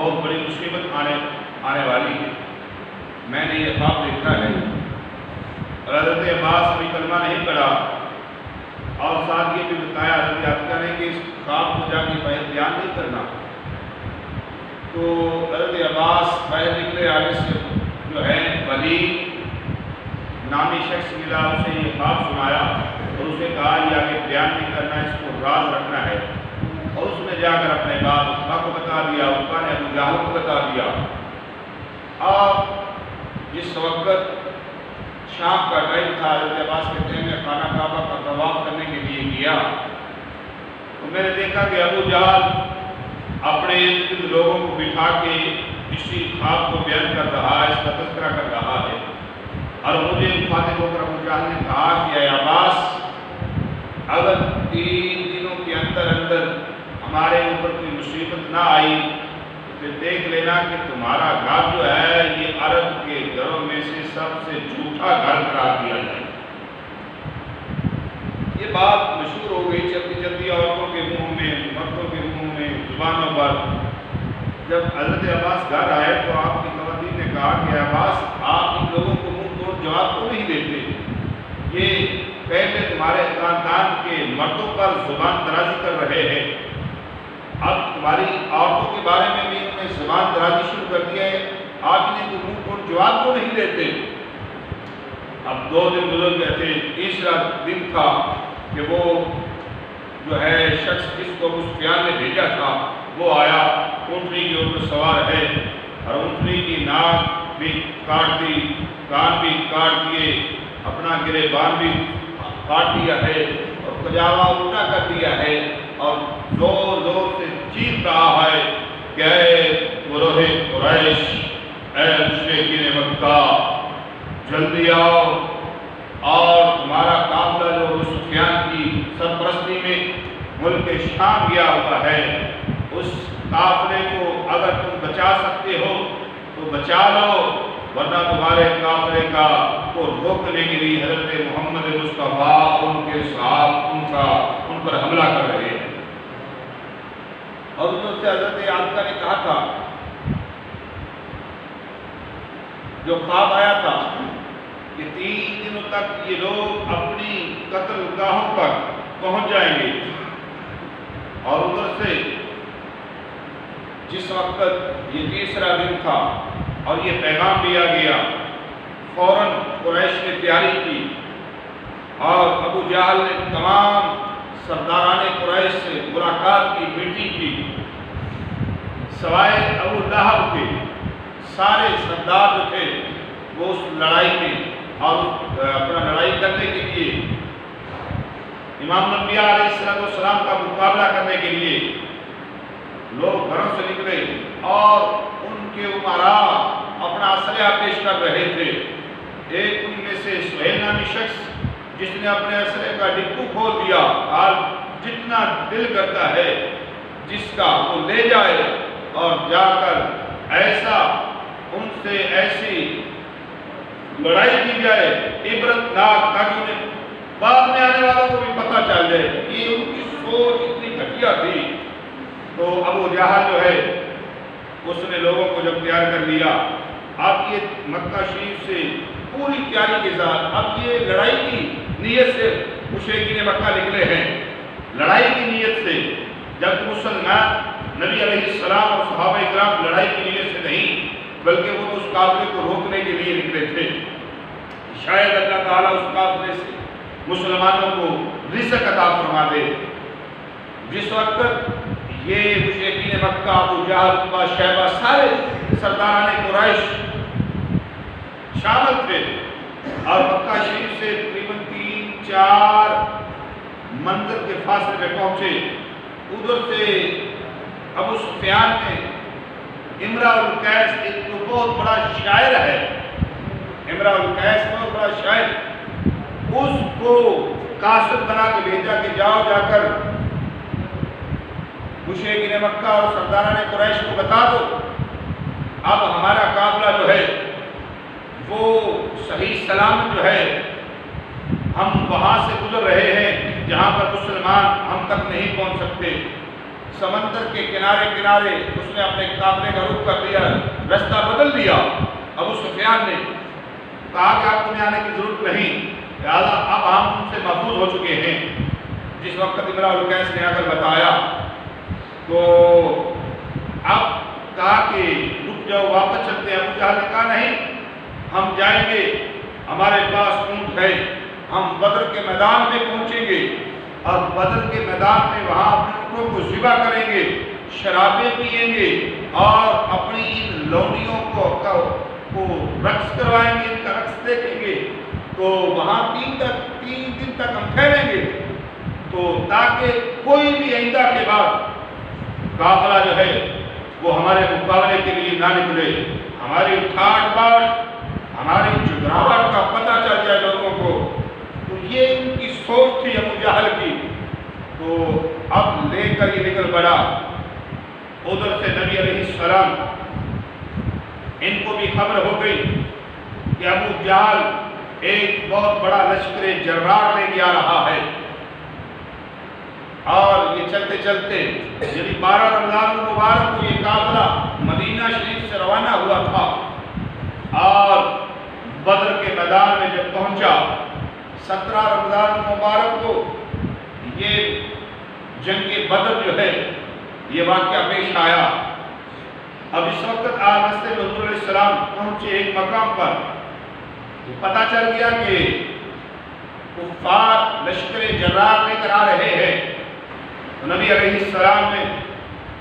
بہت بڑی مصیبت آنے والی ہے۔ میں نے یہ خواب دیکھا ہے اور حضرت عباس نے کلمہ نہیں پڑھا اور ساتھ یہ بھی بتایا حضرت عاتقہ نے کہ اس خواب کو جا کے بیان نہیں کرنا۔ تو حضرت عباس باہر نکلے، آگے سے جو ہے ولید نامی شخص ملا، اسے یہ خواب سنایا اور اسے کہا یہ آگے بیان نہیں کرنا، اس کو راز رکھنا ہے۔ اور اس نے جا کر اپنے باپ عتبہ کو بتا دیا، عتبہ نے ابو جہل کو بتا دیا۔ اب جس وقت شام کا ٹائم تھا، حضرت عباس کہتے ہیں میں خانہ کعبہ کا طواف کرنے کے لیے گیا تو میں نے دیکھا کہ ابو جہل اپنے لوگوں کو بٹھا کے اسی خواب کو بیان کر رہا ہے، اس کا تذکرہ کر رہا ہے۔ اور مجھے مخاطب ہو کر ابو جہل نے کہا کہ اے عباس، اگر 3 دنوں کے اندر ہمارے اوپر کوئی مصیبت نہ آئی تو پھر دیکھ لینا کہ تمہارا گھر جو ہے یہ عرب کے گھروں میں سے سب سے جھوٹا گھر قرار دیا جائے۔ یہ بات مشہور ہو گئی چلتی چلتی عورتوں کے منہ میں، مردوں کے منہ میں، زبانوں پر۔ جب حضرت عباس گھر آئے تو آپ کی خواتین نے کہا کہ عباس آپ ان لوگوں کو منہ توڑ جواب کو نہیں دیتے، یہ پہلے تمہارے خاندان کے مردوں پر زبان درازی کر رہے ہیں، اب تمہاری عورتوں کے بارے میں بھی انہوں نے زبان درازی شروع کر دیا ہے، آپ انہیں کو منہ توڑ جواب کو نہیں دیتے۔ اب 2 دن گزر گئے تھے، تیسرا دن تھا کہ وہ جو ہے شخص جس کو ابو سفیان نے بھیجا تھا وہ آیا، اونٹنی کے اوپر سوار ہے اور اونٹنی کی ناک بھی کاٹ دی، کان بھی کاٹ دیے، اپنا گریبان بھی کاٹ دیا ہے اور پجامہ الٹا کر دیا ہے اور زور زور سے چیخ رہا ہے کہ اے گروہ قریش، اے مشرکین مکہ، جلدی آؤ اور تمہارا قافلہ جو ابو سفیان کی سرپرستی میں ملک شام گیا ہوا ہے، اس قافلے کو اگر تم بچا سکتے ہو تو بچا لو، ورنہ تمہارے قافلے کو روکنے کے لیے حضرت محمد مصطفیٰ ان کے صحابہ ان پر حملہ کر رہے ہیں۔ اور ان سے حضرت عاتقہ نے کہا تھا، جو خواب آیا تھا کہ 3 دنوں تک یہ لوگ اپنی قتل گاہوں پر پہنچ جائیں گے، اور ادھر سے جس وقت یہ تیسرا دن تھا اور یہ پیغام دیا گیا، فوراً قریش نے تیاری کی اور ابو جہل نے تمام سرداران قریش سے ملاقات کی، میٹنگ کی، سوائے ابو لہب کے سارے سردار جو تھے وہ اس لڑائی میں اور اپنا لڑائی کرنے کے لیے امام الانبیاء علیہ السلام کا مقابلہ کرنے کے لیے لوگ گھروں سے نکلے اور ان کے امراء اپنا اسلحہ پیش کر رہے تھے۔ ایک ان میں سے سہیل نامی شخص جس نے اپنے اسلحے کا ڈبو کھول دیا، آج جتنا دل کرتا ہے جس کا وہ لے جائے اور جا کر ایسا ان سے ایسی لڑائی کی جائے عبرتناک، تاکہ انہیں بعد میں آنے والوں کو بھی پتہ چل جائے۔ یہ ان کی سوچ اتنی گھٹیا تھی۔ تو ابو جہل جو ہے اس نے لوگوں کو جب تیار کر لیا، اب یہ مکہ شریف سے پوری تیاری کے ساتھ اب یہ لڑائی کی نیت سے مشرکین مکہ نکلے ہیں، لڑائی کی نیت سے، جب مسلمان نبی علیہ السلام اور صحابہ اکرام لڑائی کی نیت سے نہیں بلکہ وہ اس قافلے کو روکنے کے لیے نکلے تھے۔ شاید اللہ تعالیٰ اس قافلے سے مسلمانوں کو رزق عطا فرما دے۔ جس وقت یہ مشرکین مکہ، ابو جہل، عتبہ، شیبہ، سارے سرداران قریش شامل تھے اور مکہ شریف سے تقریباً 3-4 منزل کے فاصلے میں پہنچے۔ ادھر سے ابو سفیان نے امرأ القیس، ایک تو بہت بڑا شاعر ہے، امرأ القیس بہت بڑا شاعر، اس کو قاصد بنا کے بھیجا کہ جاؤ جا کر مشرکین مکہ اور سرداران قریش کو بتا دو اب ہمارا قافلہ جو ہے وہ صحیح سلامت جو ہے، ہم وہاں سے گزر رہے ہیں جہاں پر مسلمان ہم تک نہیں پہنچ سکتے، سمندر کے کنارے کنارے اس نے اپنے قافلے کا رخ کر دیا، رستہ بدل دیا۔ ابو سفیان نے کہا کہ آپ تمہیں آنے کی ضرورت نہیں، لہٰذا اب ہم ان سے محفوظ ہو چکے ہیں۔ جس وقت امراء القیس نے آ کر بتایا تو اب کہا کہ رک جاؤ، واپس چلتے ہیں۔ ابو جہل نے کہا نہیں، ہم جائیں گے، ہمارے پاس اونٹ ہے، ہم بدر کے میدان میں پہنچیں گے اور بدر کے میدان میں وہاں اپنے اونٹوں کو ذبح کریں گے، شرابیں پئیں گے اور اپنی ان لونڈیوں کو رقص کروائیں گے، ان کا رقص دیکھیں گے، تو وہاں 3 دن تک ہم ٹھہریں گے، تو تاکہ کوئی بھی آئندہ کے بعد قافلہ جو ہے وہ ہمارے مقابلے کے لیے نہ نکلے، ہماری ٹھاٹ باٹ، ہماری جگراہٹ کا پتہ چل جائے لوگوں کو۔ تو یہ ان کی سوچ تھی ابو جہل کی۔ تو اب لے کر یہ نکل پڑا۔ ادھر سے نبی علیہ السلام ان کو بھی خبر ہو گئی کہ ابو جہل ایک بہت بڑا لشکر جرار لے کے آ رہا ہے، اور یہ چلتے چلتے یعنی 12 رمضان المبارک کو یہ قافلہ مدینہ شریف سے روانہ ہوا تھا، اور بدر کے میدان میں جب پہنچا 17 رمضان المبارک کو یہ جنگ بدر جو ہے یہ واقعہ پیش آیا۔ اب اس وقت راستے میں حضور علیہ السلام پہنچے ایک مقام پر، پتہ چل گیا کہ کفار لشکر جرار لے کر آ رہے ہیں۔ تو نبی علیہ السلام نے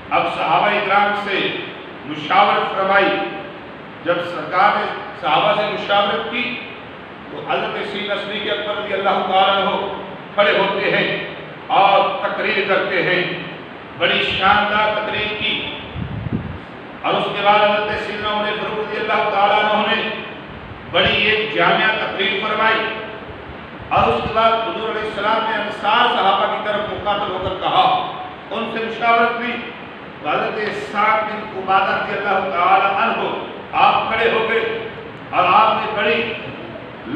اب صحابہ اکرام سے مشاورت فرمائی۔ جب سرکار نے صحابہ سے مشاورت کی تو حضرت سیدنا صدیق اکبر رضی اللہ تعالیٰ عنہ کھڑے ہوتے ہیں اور تقریر کرتے ہیں، بڑی شاندار تقریر کی، اور اس کے بعد حضرت سیدنا عمر فاروق رضی اللہ تعالیٰ عنہ نے بڑی ایک جامعہ تقریر فرمائی، اور اس کے بعد حضور علیہ السلام نے انصار صحابہ کی طرف مخاطب ہو کر کہا، ان سے مشاورت بھی۔ حضرت سعد بن عبادہ رضی اللہ تعالیٰ عنہ آپ کھڑے ہو گئے اور آپ نے بڑی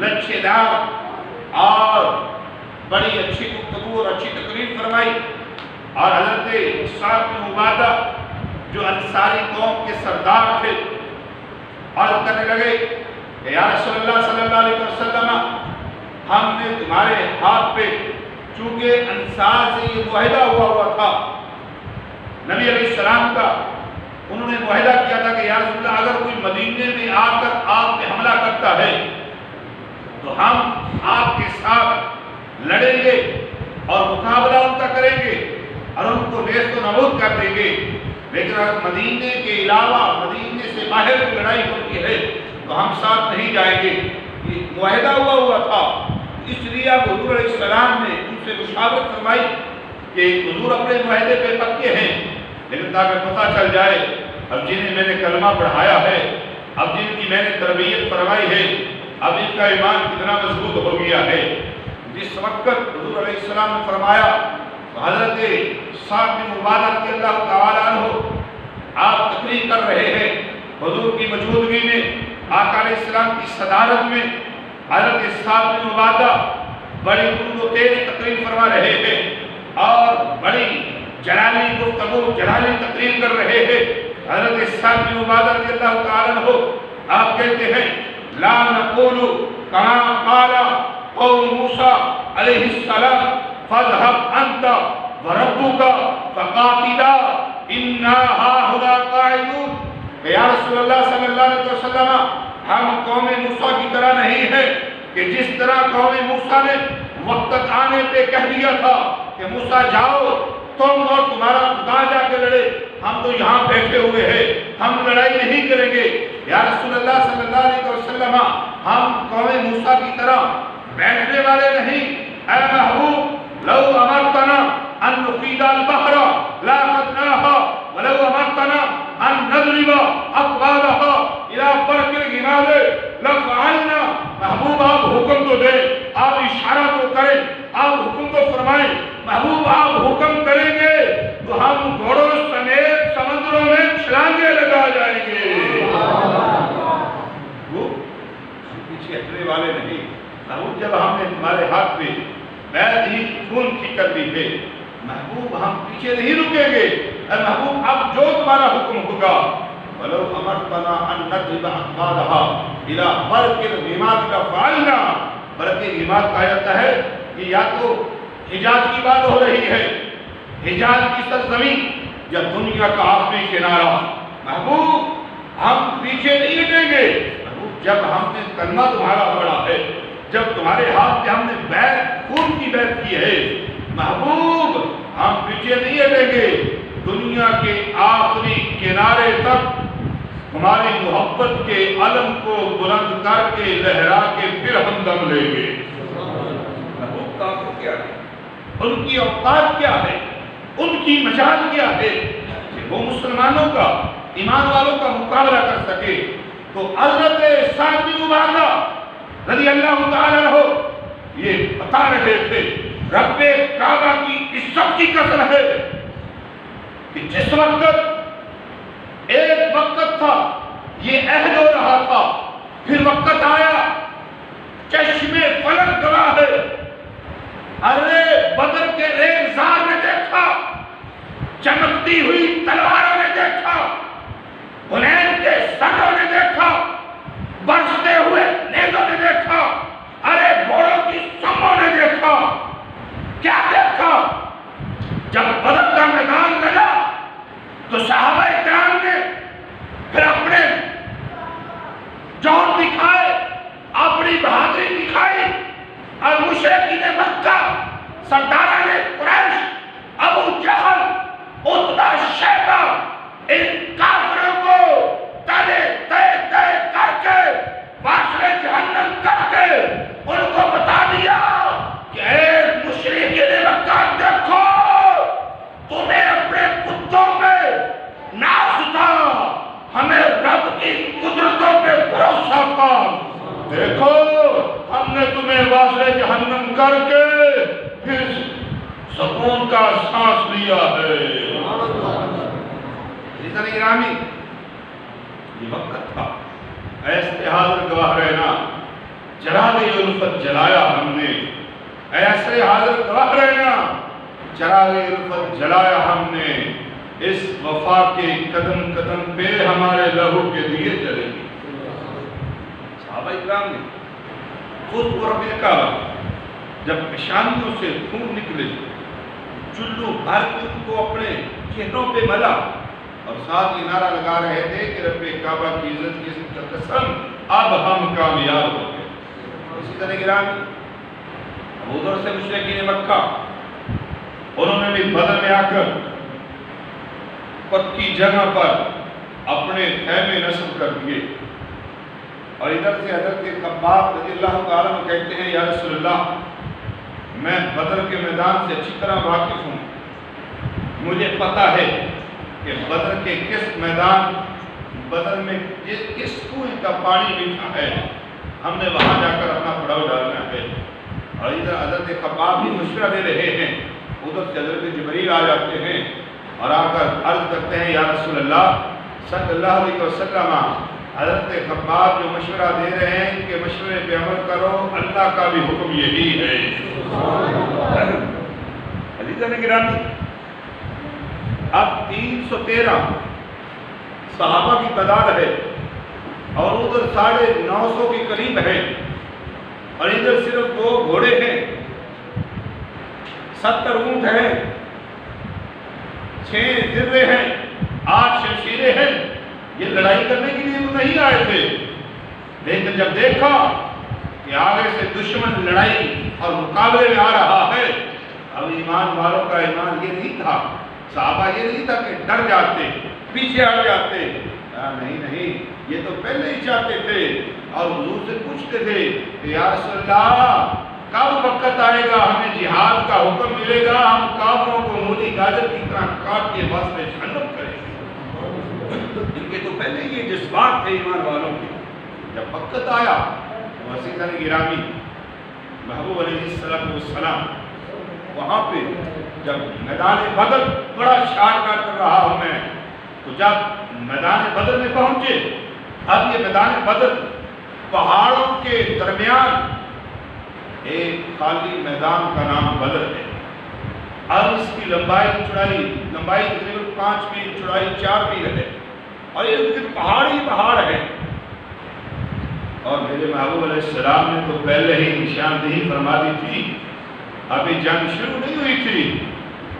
لچے دار اور بڑی اچھی گفتگو اور اچھی تقریر فرمائی، اور حضرت سعد بن عبادہ جو انصاری قوم کے سردار تھے عرض کرنے لگے کہ یا رسول اللہ صلی اللہ علیہ وسلم، ہم نے تمہارے ہاتھ پہ چونکہ انصار سے یہ معاہدہ ہوا تھا نبی علیہ السلام کا، انہوں نے معاہدہ کیا تھا کہ یا رسول اللہ اگر کوئی مدینے میں آ کر آپ پہ حملہ کرتا ہے تو ہم آپ کے ساتھ لڑیں گے اور مقابلہ ان کا کریں گے اور ان کو نیست و نابود کر دیں گے، لیکن اگر مدینے کے علاوہ مدینے سے باہر کی لڑائی ہوتی ہے تو ہم ساتھ نہیں جائیں گے۔ یہ معاہدہ ہوا تھا، اس لیے اب حضور علیہ السلام نے ان سے مشاورت فرمائی کہ حضور اپنے معاہدے پہ پکے ہیں، لیکن تاکہ پتہ چل جائے اب جنہیں میں نے کلمہ پڑھایا ہے، اب جن کی میں نے تربیت فرمائی ہے، اب ان کا ایمان کتنا مضبوط ہو گیا ہے۔ جس وقت حضور علیہ السلام نے فرمایا تو حضرت سعد بن عبادہ رضی اللہ تعالیٰ عنہ آپ تقریر کر رہے ہیں، حضور کی موجودگی میں، آقا علیہ السلام کی صدارت میں حضرت سعد بن عبادہ بڑی تند و تیز تقریر فرما رہے ہیں اور بڑی جلالی گفتگو جلالی تقریر کر رہے ہیں۔ حضرت سعد بن عبادہ رضی اللہ تعالیٰ عنہ آپ کہتے ہیں لا نقول کما قال قوم موسیٰ علیہ السلام فاذهب انت وربك فقاتلا انا هاهنا قاعدون۔ کہ یا رسول اللہ صلی اللہ علیہ وسلم، ہم قوم موسیٰ کی طرح نہیں ہے کہ جس طرح قوم موسیٰ نے وقت آنے پہ کہہ دیا تھا کہ موسیٰ جاؤ تم اور تمہارا خدا جا کے لڑے، ہم تو یہاں بیٹھے ہوئے ہیں، ہم لڑائی نہیں کریں گے۔ یا رسول اللہ صلی اللہ علیہ وسلم، ہم قوم موسیٰ کی طرح بیٹھنے والے نہیں۔ اے محبوب، لو امرتنا ان نقید البحر لا قدناها ولو امرتنا ان نضرب اقبالها الى برق الغمام لفعلنا۔ محبوب آپ حکم تو دیں، آپ اشارہ تو کریں، آپ حکم تو فرمائیں، محبوب آپ حکم کریں گے تو ہم گھوڑوں سمیت سمندروں میں چھلانگے لگا جائیں گے۔ وہ پیچھے ہٹنے والے نہیں۔ محبوب جب ہم نے تمہارے ہاتھ پہ بیعت ہی خون کی کر دی ہے، محبوب ہم پیچھے نہیں رکیں گے، اے محبوب اب جو تمہارا حکم ہوگا وَلَوْ أَمَرْتَنَا أَن نَّضْرِبَ أَعْقَابَهَا إِلَىٰ بَرْقِ الرِّمَادِ لَفَعَلْنَا. برق رماد کہا جاتا ہے کہ یا تو حجاز کی بات ہو رہی ہے، حجاز کی سرزمین یا دنیا کا آخری کنارہ. محبوب ہم پیچھے نہیں ہٹیں گے. محبوب جب ہم نے کلمہ تمہارا پڑھا ہے، جب تمہارے ہاتھ میں ہم نے بیعت خون کی بیعت کی ہے، محبوب ہم پیچھے نہیں ہٹیں گے. دنیا کے آخری کنارے تک ہماری محبت کے علم کو بلند کر کے لہرا کے پھر ہم دم لیں گے. محبوب کا کیا ہے، ان کی اوقات کیا ہے، ان کی مجال کیا ہے کہ وہ مسلمانوں کا، ایمان والوں کا مقابلہ کر سکے. تو حضرت سعد بن عبادہ رضی اللہ تعالیٰ عنہ یہ بتا رہے تھے رب کعبہ کی عزت کی قسم ہے کہ جس وقت ایک وقت تھا یہ عہد ہو رہا تھا، پھر وقت آیا چشم فلک گواہ ہے، ارے بدر کے ریگزار نے دیکھا، چمکتی ہوئی تلواروں نے دیکھا، حنین کے سروں نے دیکھا، برستے ہوئے نیزوں نے دیکھا، ارے گھوڑوں کی سموں نے دیکھا. کیا دیکھا؟ جب بدر کا میدان لگا تو صحابہ کرام نے پھر اپنے جوہر دکھائے، اپنی بہادری دکھائی، اور مشرکین مکہ، سرداران قریش، ابو جہل، عتبہ، شیبہ، ان کافروں کو تلے تے کر کے واسطے جہنم کر کے ان کو بتا دیا کہ اے مشرکین مکہ دیکھو تمہیں اپنے کتوں پہ ناز تھا، ہمیں رب کی قدرتوں پہ بھروسہ تھا. دیکھو ہم نے تمہیں واسطے جہنم کر کے پھر سکون کا سانس لیا ہے. عزیزان گرامی یہ وقت تھا ایسے حاضر گواہ رہنا، چراغ الفت جلایا ہم نے. ایسے حاضر گواہ رہنا، چراغ الفت جلایا ہم نے. اس وفا کے قدم قدم پہ ہمارے لہو کے دیے جلیں گے. صحابہ اکرام نے خود کو رب کعبہ جب پیشانیوں سے خون نکلے، چلو بھر کے ان کو اپنے چہروں پہ ملا اور ساتھ یہ نعرہ لگا رہے تھے کہ رب کعبہ کی عزت کی قسم اب ہم کامیاب ہو گئے. اسی طرح گرامی ابو ذر سے مشرکین مکہ انہوں نے بھی بدر میں آ کر پکی جگہ پر اپنے خیمے نصب کر دیے، اور ادھر سے حضرت خباب رضی اللہ تعالیٰ عنہ کہتے ہیں یا رسول اللہ میں بدر کے میدان سے اچھی طرح واقف ہوں، مجھے پتا ہے کہ بدر کے کس میدان، بدر میں کس کنویں کا پانی میٹھا ہے، ہم نے وہاں جا کر اپنا پڑاؤ ڈالنا ہے. اور ادھر حضرت خباب بھی مشورہ دے رہے ہیں، ادھر سے حضرت جبریل آ جاتے ہیں اور آ کر عرض کرتے ہیں یا رسول اللہ صلی اللہ علیہ وسلم حضرت خباب جو مشورہ دے رہے ہیں ان کے مشورے پہ عمل کرو، اللہ کا بھی حکم یہی ہے. عزیزان گرامی اب 313 صحابہ کی تعداد ہے اور ادھر 950 کے قریب ہے، اور ادھر صرف 2 گھوڑے ہیں، 70 اونٹ ہیں، 6 ذرے ہیں، 8 شمشیریں ہیں. یہ لڑائی کرنے کے لیے تو نہیں آئے تھے، لیکن جب دیکھا کہ آگے سے دشمن لڑائی اور مقابلے میں آ رہا ہے، اب ایمان والوں کا ایمان یہ نہیں تھا، صحابہ یہ نہیں تھا کہ ڈر جاتے پیچھے ہٹ جاتے، نہیں یہ تو پہلے ہی چاہتے تھے اور حضور سے پوچھتے تھے کہ یا رسول اللہ کب وقت آئے گا ہمیں جہاد کا حکم ملے گا، ہم کافروں کو مولی گاجر کی طرح کاٹ کے بس میں جہنم کریں گے. ان کے تو پہلے یہ جذبات تھے ایمان والوں کے. جب وقت آیا تو عزیزان گرامی محبوب علیہ السلام وہاں پہ جب میدان بدر بڑا شعار کر رہا ہوں میں، تو جب میدان بدر میں پہنچے، اب یہ میدان بدر پہاڑوں کے درمیان ایک خالی میدان کا نام بدر ہے. اور اس کی لمبائی تقریباً 5 میل، چوڑائی 4 میل ہے، اور یہ پہاڑ ہی پہاڑ ہے۔ اور میرے محبوب علیہ السلام نے تو پہلے ہی نشاندہی فرما دی تھی، ابھی جنگ شروع نہیں ہوئی تھی،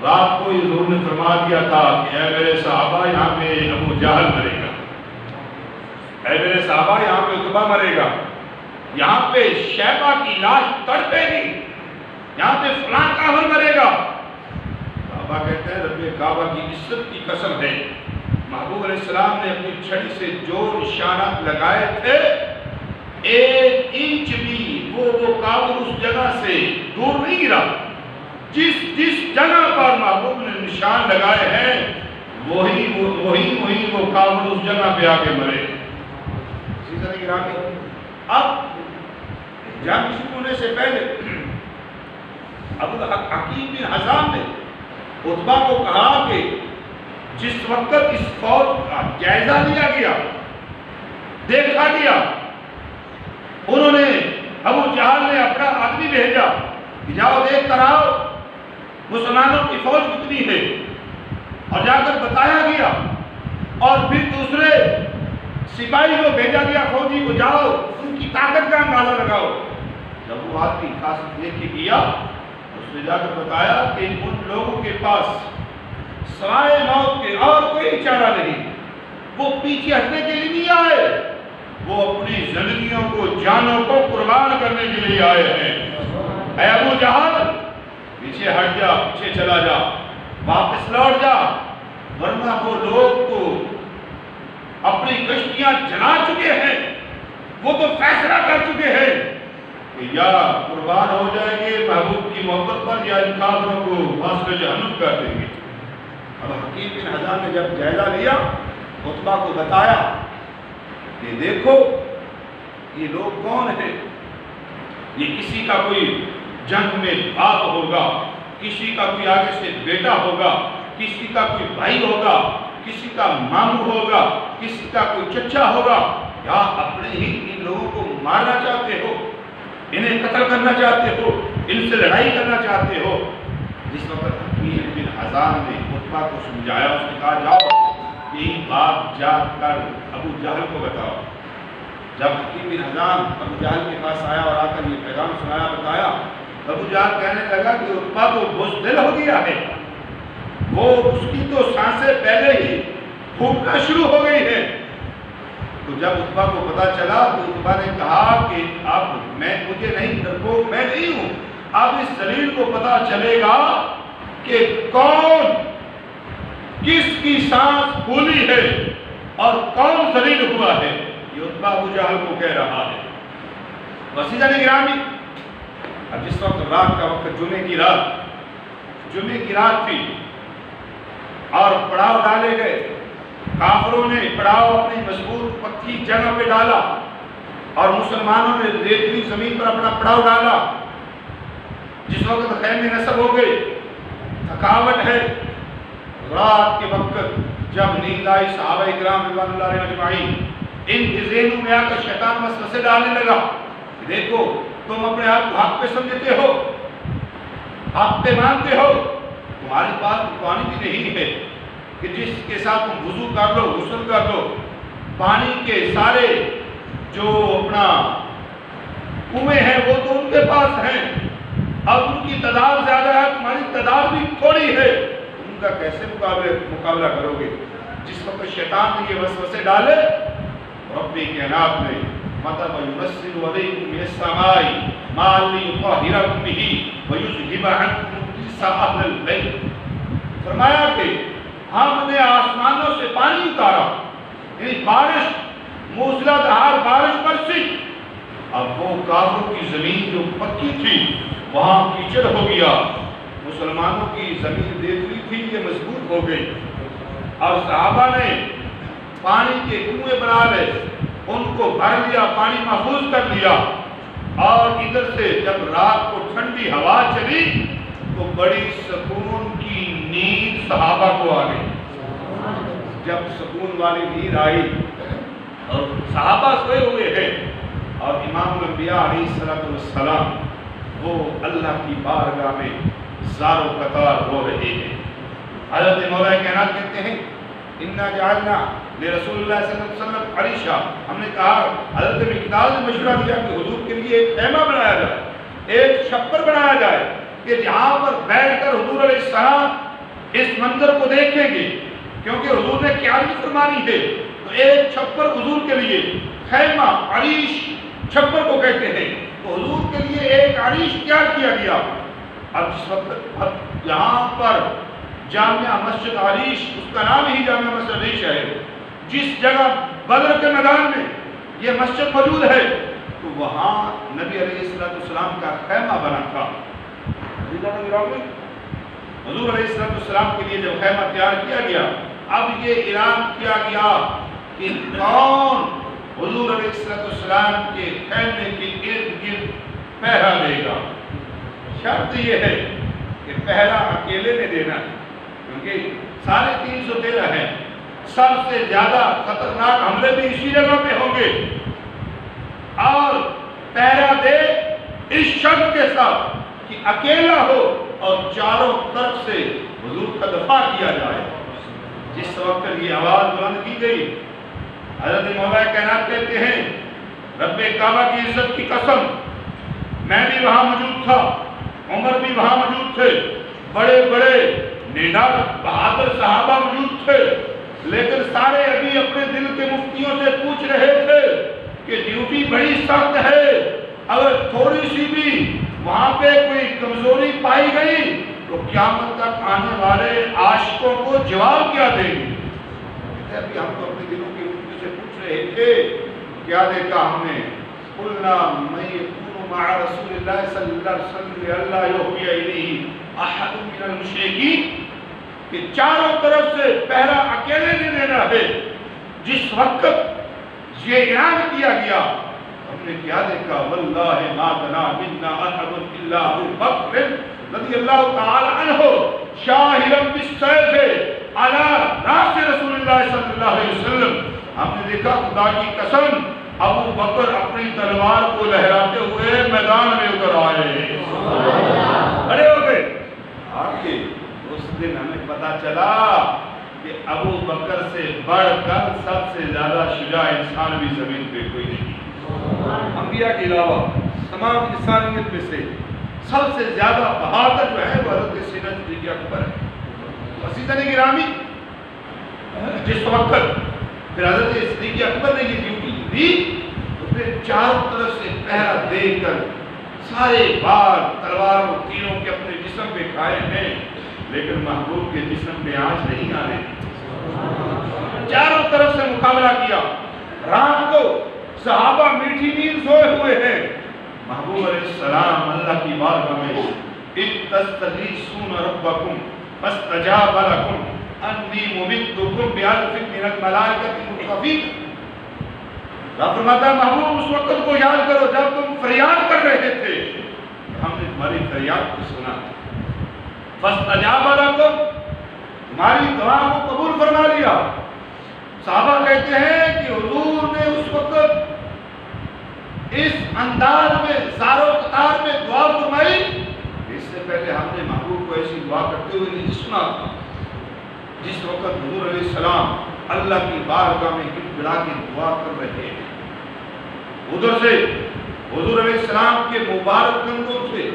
رات کو حضور نے فرما دیا تھا کہ اے میرے صحابہ یہاں پہ ابو جہل مرے گا، اے میرے صحابہ یہاں پہ عتبہ مرے گا، یہاں پہ شیبہ کی لاش تڑپے گی، یہاں پہ فلاں کافر مرے گا۔ صحابہ کہتے ہیں رب کعبہ کی عزت کی قسم ہے، محبوب علیہ السلام نے اپنی چھڑی سے جو نشانات لگائے تھے 1 انچ بھی وہ کافر اس جگہ سے دور نہیں گرا۔ جس جگہ پر محبوب نے نشان لگائے ہیں وہی وہ کافر اس جگہ پہ آ کے مرے۔ اب جنگ شروع ہونے سے پہلے ابو حکیم بن حزام نے عتبہ کو کہا کہ جس وقت اس فوج کا جائزہ لیا گیا، دیکھا گیا، انہوں نے ابو جہل نے اپنا آدمی بھیجا کہ جاؤ دیکھ کر آؤ مسلمانوں کی فوج کتنی ہے، اور جا کر بتایا گیا، اور پھر دوسرے سپاہی کو بھیجا گیا فوجی کو جاؤ ان کی طاقت کا اندازہ لگاؤ۔ جب وہ آدمی خاص دیکھ کے گیا اس نے جا کر بتایا کہ ان لوگوں کے پاس سوائے موت کے اور کوئی چارہ نہیں، وہ پیچھے ہٹنے کے لیے نہیں آئے، وہ اپنی زندگیوں کو جانوں کو قربان کرنے کے لیے آئے ہیں۔ اے ابو جہل پیچھے ہٹ جا، پیچھے چلا جا، واپس لوٹ جا، ورنہ وہ لوگ تو اپنی کشتیاں جلا چکے ہیں، وہ تو فیصلہ کر چکے ہیں کہ یا قربان ہو جائیں گے محبوب کی محبت پر، یا ان کافروں کو واسطے جہنم کر دیں گے۔ اب حکیم بن حزام نے جب جائزہ لیا عتبہ کو بتایا کہ دیکھو یہ لوگ کون ہیں، یہ کسی کا کوئی جنگ میں باپ ہوگا، کسی کا کوئی آگے سے بیٹا ہوگا، کسی کا کوئی بھائی ہوگا، کسی کا ماموں ہوگا، کسی کا کوئی چچا ہوگا، یا اپنے ہی ان لوگوں کو مارنا چاہتے ہو، انہیں قتل کرنا چاہتے ہو، ان سے لڑائی کرنا چاہتے ہو۔ جس وقت حکیم بن حزام نے عتبہ کو سمجھایا، اس نے کہا جاؤ یہی بات جا کر ابو جہل کو بتاؤ۔ جب حکیم بن حزام ابو جہل کے پاس آیا اور آ کر یہ پیغام سنایا، بتایا، ابو جہل کہنے لگا کہ عتبہ تو بزدل ہو گیا ہے، وہ اس کی تو سانسیں پہلے ہی پھوٹنا شروع ہو گئی ہے۔ تو جب عتبہ کو پتا چلا تو عتبہ نے کہا کہ اب مجھے نہیں، ڈرپوک میں نہیں ہوں، اب اس ذلیل کو پتا چلے گا کہ کون کس کی سانس پھولی ہے اور کون ذلیل ہوا ہے۔ یہ عتبہ ابو جہل کو کہہ رہا ہے۔ وسیلہ گرامی، اب جس وقت رات کا وقت جمعے کی رات تھی اور پڑاؤ ڈالے گئے، کافروں نے پڑاؤ اپنی مضبوط پکی جگہ پہ ڈالا اور مسلمانوں نے ریتلی زمین پر اپنا پڑاؤ ڈالا۔ جس وقت خیمے نصب ہو گئے، تھکاوٹ ہے، رات کے وقت جب نیند آئی، صحابہ اکرام رضوان اللہ علیہ اجمعین ان کے ذہنوں میں آ کر شیطان وسوسے ڈالنے لگا کہ دیکھو تم اپنے آپ کو حق پہ سمجھتے ہو، حق پہ مانتے ہو، تمہارے پاس پانی بھی نہیں ہے کہ جس کے ساتھ تم وضو کر لو، غسل کر لو، پانی کے سارے جو اپنا کنویں ہیں وہ تو ان کے پاس ہیں، اب ان کی تعداد زیادہ ہے، تمہاری تعداد بھی تھوڑی ہے، ان کا کیسے مقابلہ کرو گے؟ جس وقت شیطان نے یہ وسوسے ڈالے، رب کائنات نے مطلب یُنَزِّلُ عَلَيْكُم مِّنَ السَّمَاءِ مَاءً لِّيُطَهِّرَكُم بِهِ وَيُذْهِبَ عَنكُمُ الرِّجْسَ أَهْلَ الْبَيْتِ، فرمایا کہ ہم نے آسمانوں سے پانی اتارا، یعنی بارش، موسلا دھار بارش برسی، اب وہ کافروں کی زمین جو پکی تھی وہاں کیچڑ ہو گیا، مسلمانوں کی زمین ریتلی تھی یہ مضبوط ہو گئی، اور صحابہ نے پانی کے کنویں بنا لے، ان کو بھر لیا، پانی محفوظ کر لیا، اور ادھر سے جب رات کو ٹھنڈی ہوا چلی تو بڑی سکون کی نیند صحابہ کو آ گئی۔ جب سکون والی نیند آئی اور صحابہ سوئے ہوئے ہیں اور امام الانبیاء علیہ السلام وہ اللہ کی بارگاہ میں زار و قطار رو رہے ہیں۔ حضرت مولا کائنات کہتے ہیں اِنَّا جَعَلْنَا لِرَسُولِ اللَّهِ صلی اللہ علیہ وسلم عَرِيشًا، ہم نے کہا حضرت مقداد نے مشورہ دیا کہ حضور کے لیے ایک خیمہ بنایا جائے، ایک چھپر بنایا جائے کہ جہاں پر بیٹھ کر حضور علیہ السلام اس منظر کو دیکھیں گے، کیونکہ حضور نے قیادت فرمانی ہے، تو ایک چھپر حضور کے لیے، خیمہ عریش چھپر کو کہتے ہیں، تو حضور کے لیے ایک عریش تیار کیا گیا۔ اب جس وقت یہاں پر جامعہ مسجد عریش، اس کا نام ہی جامعہ مسجد عریش ہے، جس جگہ بدر کے میدان میں یہ مسجد موجود ہے، تو وہاں نبی علیہ السلام کا خیمہ بنا تھا۔ حضور علیہ السلام کے لیے جب خیمہ تیار کیا گیا، اب یہ اعلان کیا گیا کہ کون حضور علیہ السلام کے خیمے کے ارد گرد پہرا دے گا۔ شرط یہ ہے کہ پہرا اکیلے نے دینا ہے، کیونکہ 313 ہیں، سب سے زیادہ خطرناک حملے بھی اسی جگہ پہ ہوں گے، اور پہرا دے اس شرط کے ساتھ کہ اکیلا ہو اور چاروں طرف سے حضور کا دفاع کیا جائے۔ جس وقت یہ آواز بلند کی گئی، حضرت مولا کائنات کہتے ہیں رب کعبہ کی عزت کی قسم، میں بھی وہاں موجود تھا، عمر بھی وہاں موجود تھے، بڑے بڑے نڈر بہادر صحابہ موجود تھے، لیکن سارے ابھی اپنے دل کے مفتیوں سے پوچھ رہے تھے کہ ڈیوٹی بڑی سخت ہے، اگر تھوڑی سی بھی وہاں پہ کوئی کمزوری پائی گئی تو قیامت تک آنے والے عاشقوں کو جواب کیا دیں گے۔ ابھی ہم تو اپنے دلوں کی مفتیوں سے پوچھ رہے تھے، کیا دیکھا ہم نے؟ قُلْنَا مَنْ يَكُونُ مَعَ رَسُولِ اللَّهِ صلی اللہ علیہ وسلم لِأَلَّا يُحْوِيَ إِلَيْهِ أَحَدٌ مِّنَ الْمُشْرِكِينَ، کہ چاروں طرف سے پہرا اکیلے نہیں دینا ہے۔ جس وقت یہ اعلان کیا گیا، ہم نے کیا دیکھا؟ وَاللَّهِ مَا دَنَا مِنَّا أَحَدٌ إِلَّا أَبُو بَكْرٍ رضی اللہ تعالی عنہ شاہدًا بِالسَّيْفِ عَلَى رَأْسِ رسول اللہ صلی اللہ علیہ وسلم۔ ہم نے دیکھا خدا کی قسم ابو بکر اپنی تلوار کو لہراتے ہوئے میدان میں اتر آئے، کھڑے ہو گئے۔ آگے اس دن ہمیں پتا چلا کہ ابو بکر سے بڑھ کر سب سے زیادہ شجاع انسان بھی زمین پہ کوئی نہیں، انبیاء کے علاوہ تمام انسانیت میں سے سب سے زیادہ بہادر جو ہے وہ حضرت سیدنا صدیق اکبر ہے۔ عزیزان گرامی، جس وقت پھر حضرت صدیق اکبر نے یہ ڈیوٹی دی تو پھر چاروں طرف سے پہرا دے کر سارے بار تلوار و تیروں کے اپنے جسم پہ کھائے ہیں، لیکن محبوب کے جسم پہ آنچ نہیں آ رہی۔ چاروں طرف سے مقابلہ کیا، رات کو صحابہ میٹھی نیند سوئے ہوئے ہیں، محبوب علیہ السلام اللہ کی بارگاہ میں اِذْ تَسْتَغِیثُونَ رَبَّکُمْ فَاسْتَجَابَ لَکُمْ اَنِّی مُمِدُّکُمْ بِأَلْفٍ مِّنَ الْمَلَائِکَةِ مُرْتَفِیقٍ۔ رب فرماتا ہے محبوب اس وقت کو یاد کرو جب تم فریاد کر رہے تھے، ہم نے تمہاری فریاد کو سنا، فَاسْتَجَابَ لَکُمْ، تمہاری دعا کو قبول فرما لیا۔ صحابہ کہتے ہیں کہ حضور نے اس وقت اس انداز میں زار و قطار میں دعا فرمائی، اس سے پہلے ہم نے محبوب کو ایسی دعا کرتے ہوئے نہیں سنا تھا۔ جس وقت حضور علیہ السلام اللہ کی بارگاہ میں گڑ گڑا کے دعا کر رہے ہیں، ادھر سے حضور علیہ السلام کے مبارک کندھوں سے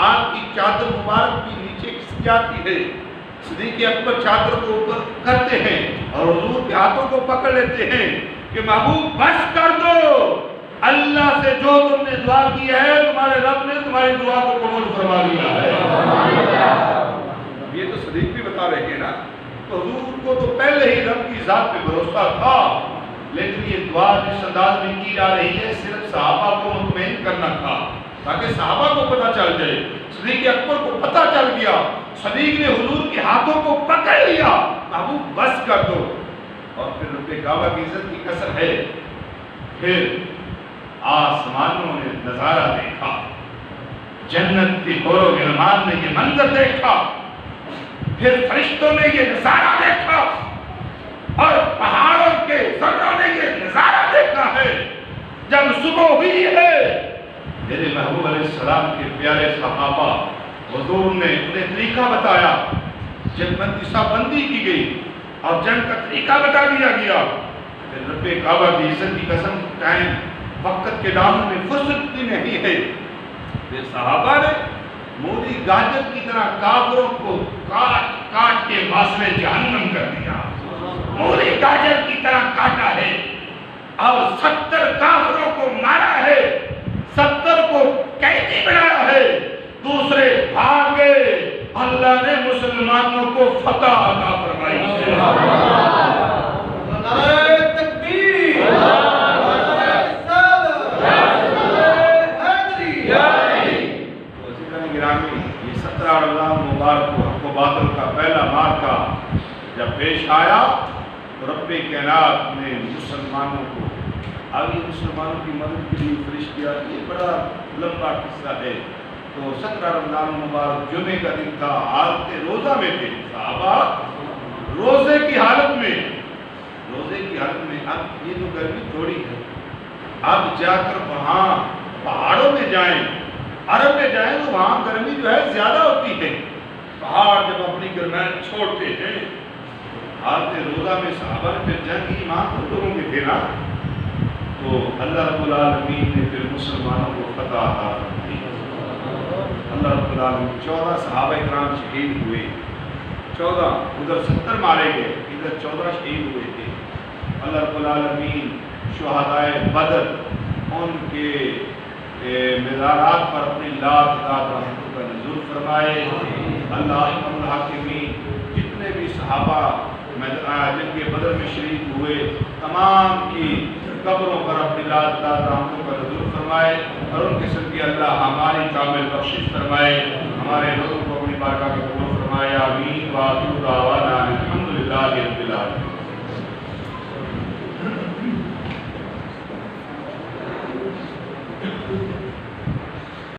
آپ کی چادر مبارک کی نیچے کھسک جاتی ہے، صدیق اکبر چادر کو اوپر کرتے ہیں اور حضور کے ہاتھوں کو پکڑ لیتے ہیں کہ محبوب بس کر دو، اللہ سے جو تم نے دعا کی ہے تمہارے رب نے تمہاری دعا کو قبول فرما لیا ہے۔ یہ تو صدیق بھی بتا رہے ہیں نا، تو حضور کو تو پہلے ہی رب کی ذات پہ بھروسہ تھا، لیکن یہ دعا جس انداز میں کی جا رہی ہے صرف صحابہ کو مطمئن کرنا تھا تاکہ صحابہ کو پتہ چل جائے۔ صدیق اکبر کو پتہ چل گیا، صدیق نے حضور کے ہاتھوں کو پکڑ لیا، محبوب بس کر دو۔ اور پھر رب کعبہ کی عزت کی قسم ہے، پھر آسمانوں نے نظارہ دیکھا، جنت کے حور و غلمان نے یہ منظر دیکھا، پھر فرشتوں نے یہ نظارہ دیکھا، اور پہاڑوں کے ذروں نے یہ نظارہ دیکھا ہے۔ جب صبح ہوئی ہے، میرے محبوب علیہ السلام کے پیارے صحابہ حضور نے انہیں طریقہ بتایا، جب بندیشہ بندی کی گئی اور جنگ کا طریقہ بتا دیا گیا، پھر رب کعبہ کی عزت کی قسم ٹائم وقت کے دامن میں فرصت بھی نہیں ہے، پھر صحابہ نے مولی گاجر کی طرح کافروں کو کاٹ کاٹ کے واسطے جہنم کر دیا، مولی گاجر کی طرح کاٹا ہے اور 70 کافروں کو مارا ہے، 70 کو قیدی بنایا ہے، دوسرے بھاگے، اللہ نے مسلمانوں کو فتح عطا فرمائی۔ نعرہ تکبیر، نعرہ رسالت، حیدری۔ تو عزیزان گرامی، یہ 17 رمضان مبارک کو حق و باطل کا پہلا معرکہ جب پیش آیا تو رب کائنات نے مسلمانوں کو آگے مسلمانوں کی مدد کے لیے فرشتہ، یہ بڑا لمبا قصہ ہے۔ تو 17 رمضان مبارک جمعے کا دن تھا، حالت روزہ میں تھے صحابہ، روزے کی حالت میں اب یہ تو گرمی تھوڑی ہے، اب جا کر وہاں پہاڑوں میں جائیں، عرب میں جائیں تو وہاں گرمی جو ہے زیادہ ہوتی ہے، پہاڑ جب اپنی گرمائش چھوڑتے ہیں، حالت روزہ میں صحابہ نے پھر جنگ کی ایمان تو لوگوں کے تھے نا، تو اللہ رب العالمین نے پھر مسلمانوں کو فتح عطا فرمائی۔ اللہ رب العالمین 14 صحابہ کرام شہید ہوئے، 14 ادھر 70 مارے گئے، ادھر 14 شہید ہوئے تھے۔ اللہ رب العالمین شہدائے بدر ان کے مزارات پر اپنی لاتعداد رحمتوں کا نزول فرمائے۔ اللہ ارحم الراحمین، جتنے بھی صحابہ جن کے بدر میں شریک ہوئے تمام کی قبروں پر اپنی لاتعداد رحمتوں کا نزول فرمائے، اور ان کے صدقے اللہ ہماری کامل بخشش فرمائے، ہمارے لوگوں کو اپنی بارگاہ میں قبول فرمائے۔ آمین۔ وآخر دعوانا الحمدللہ رب العالمین۔